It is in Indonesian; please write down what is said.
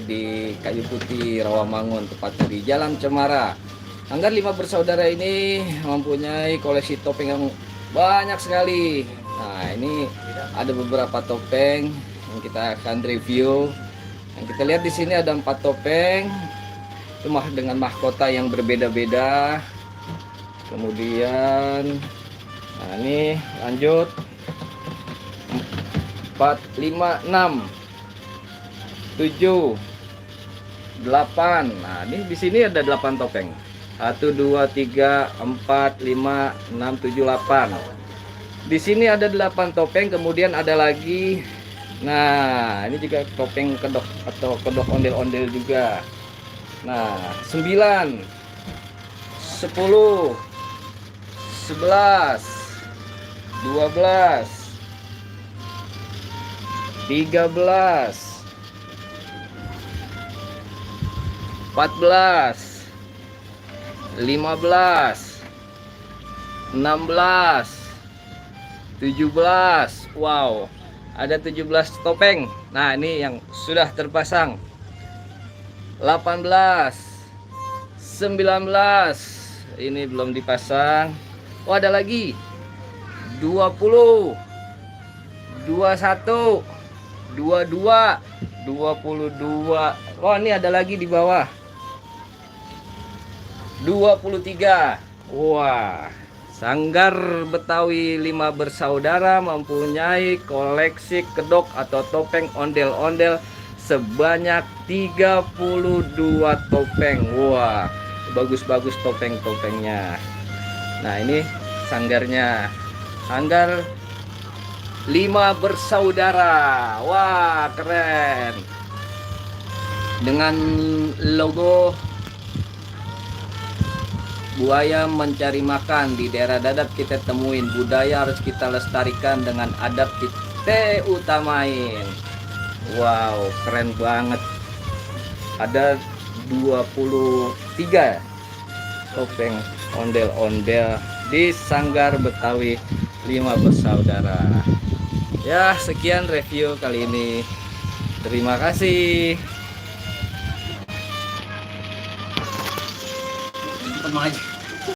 di Kayu Putih, Rawamangun, tepatnya di Jalan Cemara. Sanggar Lima Bersaudara ini mempunyai koleksi topeng yang banyak sekali. Nah, ini ada beberapa topeng yang kita akan review. Yang kita lihat di sini ada 4 topeng, cuma dengan mahkota yang berbeda-beda. Kemudian, nah ini lanjut 4, 5, 6, 7, 8. Nah, ini di sini ada 8 topeng. 1, 2, 3, 4, 5, 6, 7, 8. Di sini ada 8 topeng, kemudian ada lagi. Nah, ini juga topeng kedok atau kedok ondel-ondel juga. Nah, 9, 10, 11, 12, 13, 14, 15, 16, 17. Wow, ada 17 topeng. Nah, ini yang sudah terpasang. 18, 19, ini belum dipasang. Oh, ada lagi 20, 21, 22, 22. Oh, ini ada lagi di bawah 23. Wah, Sanggar Betawi Lima Bersaudara mempunyai koleksi kedok atau topeng ondel-ondel sebanyak 32 topeng. Wah, bagus-bagus topeng-topengnya. Nah, ini sanggarnya. Sanggar Lima Bersaudara. Wah, keren. Dengan logo buaya mencari makan di daerah Dadap kita temuin. Budaya harus kita lestarikan, dengan adab kita utamain. Wow, keren banget. Ada 23 topeng ondel-ondel di Sanggar Betawi Lima Bersaudara. Ya, sekian review kali ini. Terima kasih. Sama aja.